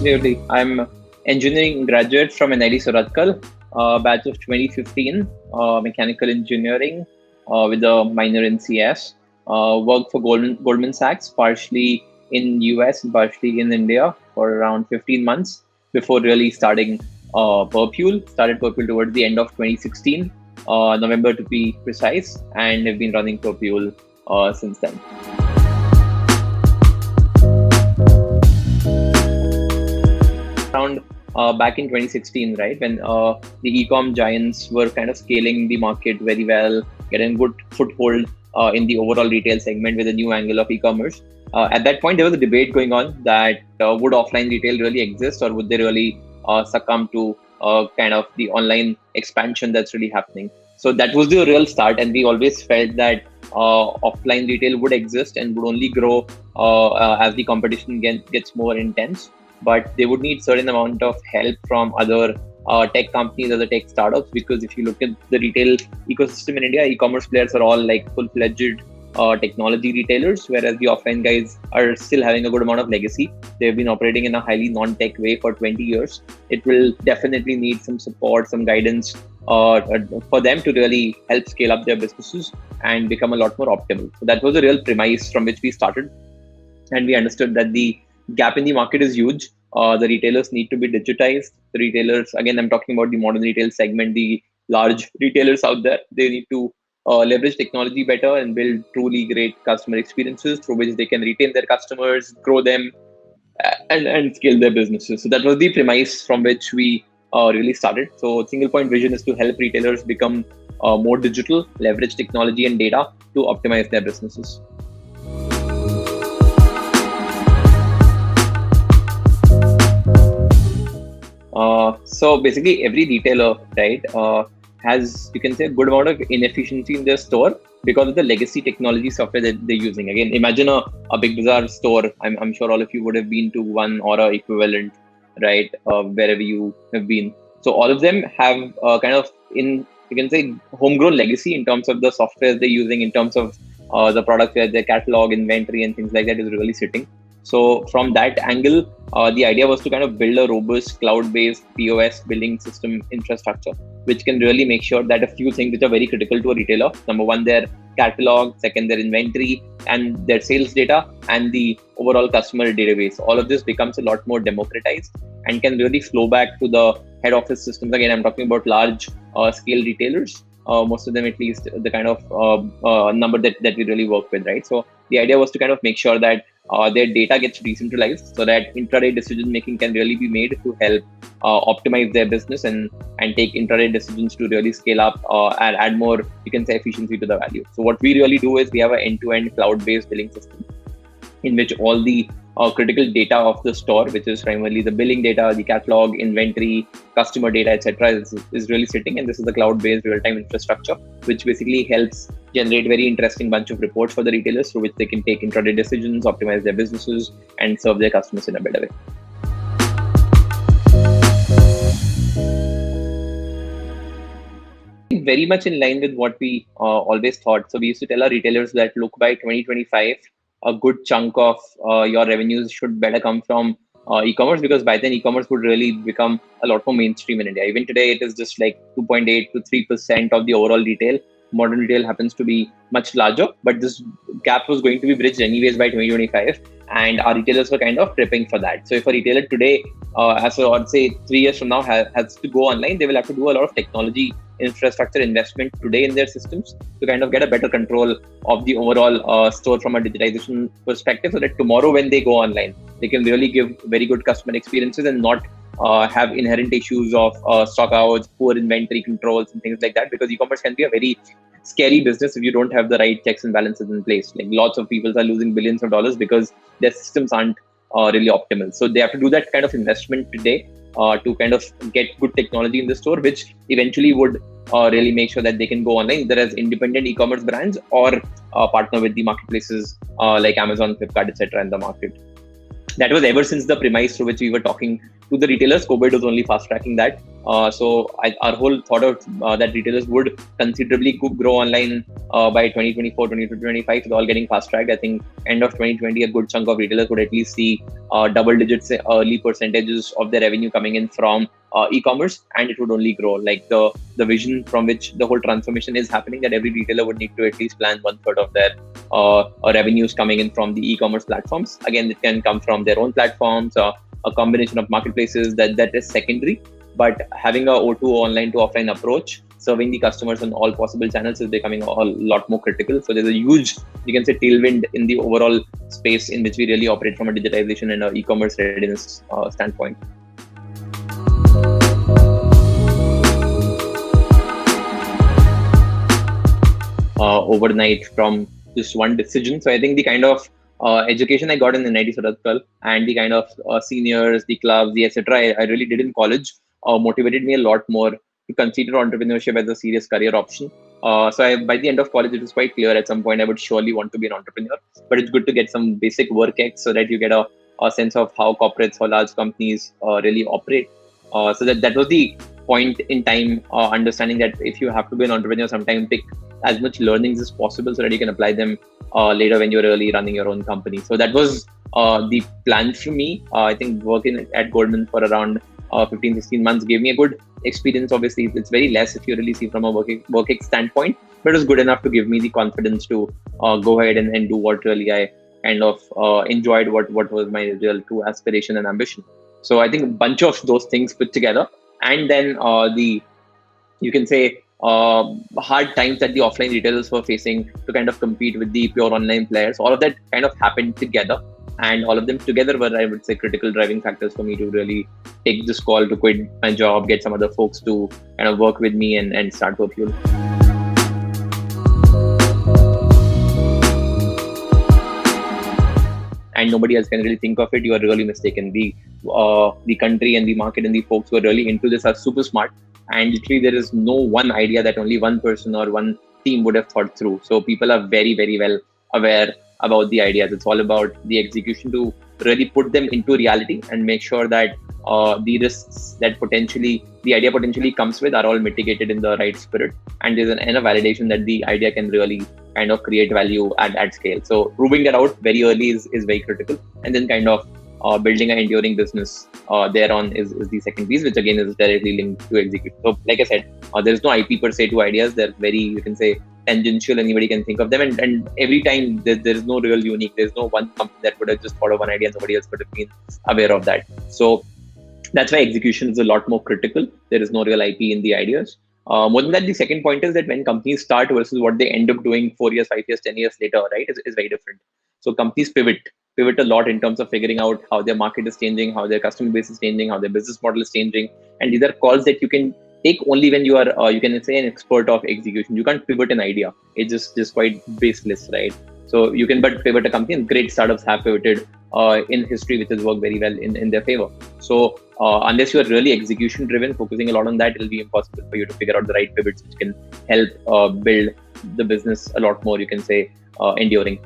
absolutely. I'm engineering graduate from NIT Surathkal, batch of 2015, mechanical engineering with a minor in CS. Worked for Goldman Sachs, partially in US and partially in India for around 15 months before really starting Perpule. Started Perpule towards the end of 2016, November to be precise, and have been running Perpule since then. Around back in 2016, right, when the e-com giants were kind of scaling the market very well, getting good foothold in the overall retail segment with a new angle of e-commerce. At that point, there was a debate going on that would offline retail really exist, or would they really succumb to kind of the online expansion that's really happening? So that was the real start, and we always felt that offline retail would exist and would only grow as the competition gets more intense. But they would need certain amount of help from other tech companies, other tech startups, because if you look at the retail ecosystem in India, e-commerce players are all like full-fledged technology retailers, whereas the offline guys are still having a good amount of legacy. They've been operating in a highly non-tech way for 20 years. It will definitely need some support, some guidance for them to really help scale up their businesses and become a lot more optimal. So that was the real premise from which we started. And we understood that the gap in the market is huge. The retailers need to be digitized. The retailers, again, I'm talking about the modern retail segment, the large retailers out there, they need to leverage technology better and build truly great customer experiences through which they can retain their customers, grow them, and scale their businesses. So that was the premise from which we really started. So single point vision is to help retailers become more digital, leverage technology and data to optimize their businesses. So basically every retailer, right, has, you can say, a good amount of inefficiency in their store because of the legacy technology software that they're using. Again, imagine a Big Bazaar store. I'm sure all of you would have been to one or a equivalent, right, wherever you have been. So all of them have kind of, you can say, homegrown legacy in terms of the software they're using, in terms of the products where their catalog, inventory, and things like that is really sitting. So from that angle, the idea was to kind of build a robust cloud-based POS billing system infrastructure, which can really make sure that a few things which are very critical to a retailer, number one, their catalog, second, their inventory and their sales data, and the overall customer database, all of this becomes a lot more democratized and can really flow back to the head office systems. Again, I'm talking about large scale retailers, most of them at least, the kind of number that we really work with, right? So the idea was to kind of make sure that their data gets decentralized so that intraday decision making can really be made to help optimize their business and take intraday decisions to really scale up and add more, you can say, efficiency to the value. So what we really do is we have an end-to-end cloud-based billing system in which all the critical data of the store, which is primarily the billing data, the catalog, inventory, customer data, etc., is really sitting. And this is the cloud-based real-time infrastructure, which basically helps generate very interesting bunch of reports for the retailers through which they can take intraday decisions, optimize their businesses, and serve their customers in a better way. Very much in line with what we always thought. So we used to tell our retailers that, look, by 2025, a good chunk of your revenues should better come from e-commerce, because by then e-commerce would really become a lot more mainstream in India. Even today, it is just like 2.8 to 3% of the overall retail. Modern retail happens to be much larger, but this gap was going to be bridged anyways by 2025, and our retailers were kind of prepping for that. So if a retailer today, as or say 3 years from now, has to go online, they will have to do a lot of technology infrastructure investment today in their systems to kind of get a better control of the overall store from a digitization perspective, so that tomorrow when they go online, they can really give very good customer experiences and not have inherent issues of stockouts, poor inventory controls and things like that, because e-commerce can be a very scary business if you don't have the right checks and balances in place. Like, lots of people are losing billions of dollars because their systems aren't really optimal. So they have to do that kind of investment today to kind of get good technology in the store, which eventually would really make sure that they can go online either as independent e-commerce brands or partner with the marketplaces like Amazon, Flipkart, etc. in the market. that was ever since the premise through which we were talking to the retailers. COVID was only fast tracking that. Our whole thought of that retailers would considerably grow online by 2024, 2025, it's all getting fast tracked. I think end of 2020, a good chunk of retailers would at least see double digits, early percentages of their revenue coming in from e-commerce, and it would only grow. Like the vision from which the whole transformation is happening, that every retailer would need to at least plan 1/3 of their revenues coming in from the e-commerce platforms. Again, it can come from their own platforms, a combination of marketplaces, that is secondary. But having a O2 online to offline approach, serving the customers on all possible channels is becoming a lot more critical. So there's a huge, you can say, tailwind in the overall space in which we really operate from a digitization and a e-commerce readiness standpoint. Overnight from just one decision. So I think the kind of education I got in IIT Hyderabad and the kind of seniors, the clubs, the etc. I really did in college motivated me a lot more to consider entrepreneurship as a serious career option. By the end of college, it was quite clear at some point I would surely want to be an entrepreneur. But it's good to get some basic work X so that you get a sense of how corporates or large companies really operate. So that was the point in time, understanding that if you have to be an entrepreneur, sometimes pick as much learnings as possible so that you can apply them later when you're really running your own company. So that was the plan for me. I think working at Goldman for around 15, 16 months gave me a good experience. Obviously, it's very less if you really see from a working standpoint, but it was good enough to give me the confidence to go ahead and do what really I kind of enjoyed, what was my real true aspiration and ambition. So I think a bunch of those things put together, and then you can say hard times that the offline retailers were facing to kind of compete with the pure online players, all of that kind of happened together, and all of them together were, I would say, critical driving factors for me to really take this call to quit my job, get some other folks to kind of work with me and start Perpule. And nobody else can really think of it. You are really mistaken. The country and the market and the folks who are really into this are super smart. And literally, there is no one idea that only one person or one team would have thought through. So people are very, very well aware about the ideas. It's all about the execution to really put them into reality and make sure that the risks that the idea potentially comes with are all mitigated in the right spirit. And there's an validation that the idea can really kind of create value at scale. So proving that out very early is very critical. And then kind of building an enduring business thereon is the second piece, which again is directly linked to execution. So like I said, there's no IP per se to ideas. They're very, you can say, tangential. Anybody can think of them. And every time there is no real unique. There's no one company that would have just thought of one idea and somebody else would have been aware of that. So that's why execution is a lot more critical. There is no real IP in the ideas. More than that, the second point is that when companies start versus what they end up doing 4 years, 5 years, 10 years later, right, is very different. So companies pivot a lot in terms of figuring out how their market is changing, how their customer base is changing, how their business model is changing. And these are calls that you can take only when you are, you can say, an expert of execution. You can't pivot an idea. It's just quite baseless, right? So you can but pivot a company, and great startups have pivoted in history, which has worked very well in their favor. So unless you are really execution driven, focusing a lot on that, it'll be impossible for you to figure out the right pivots which can help build the business a lot more, you can say, enduring.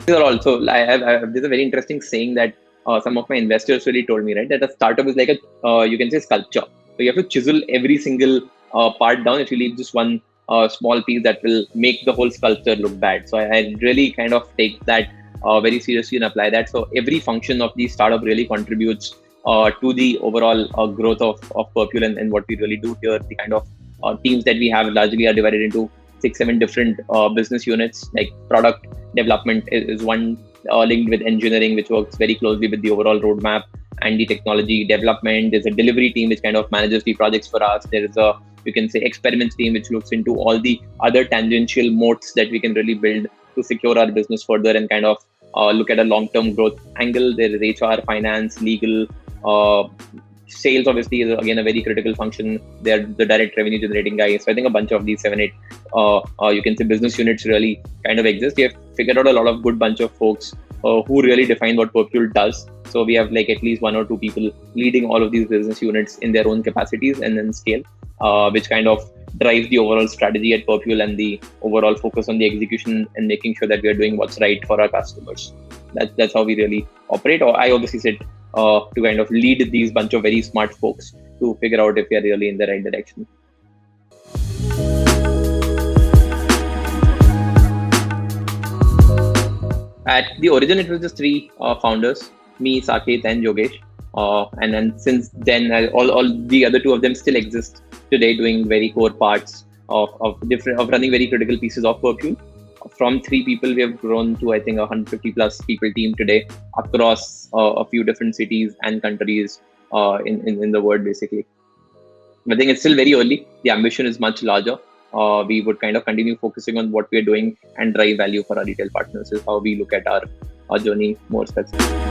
Also, there's a very interesting saying that some of my investors really told me, right, that a startup is like a, you can say, sculpture. So you have to chisel every single part down. If you leave just one small piece, that will make the whole sculpture look bad. So I really kind of take that very seriously and apply that. So every function of the startup really contributes to the overall growth of Perpule and what we really do here. The kind of teams that we have largely are divided into 6-7 different business units. Like product development is one, linked with engineering, which works very closely with the overall roadmap and the technology development. There's a delivery team which kind of manages the projects for us. There is a, you can say, experiments team which looks into all the other tangential moats that we can really build to secure our business further and kind of look at a long-term growth angle. There is HR, finance, legal, sales obviously is again a very critical function. They're the direct revenue generating guys. So I think a bunch of these 7-8 you can say business units really kind of exist. We have figured out a lot of good bunch of folks who really define what Perpule does. So we have like at least 1 or 2 people leading all of these business units in their own capacities and then scale, which kind of drives the overall strategy at Perpule and the overall focus on the execution and making sure that we are doing what's right for our customers. That's how we really operate. Or I obviously sit to kind of lead these bunch of very smart folks to figure out if we are really in the right direction. At the origin, it was just three founders, me, Saket, and Yogesh. And then since then, all the other two of them still exist today, doing very core parts of running very critical pieces of Perfume. From three people, we have grown to, I think, 150 plus people team today across a few different cities and countries in the world, basically. I think it's still very early. The ambition is much larger. We would kind of continue focusing on what we are doing and drive value for our retail partners is how we look at our journey more specifically.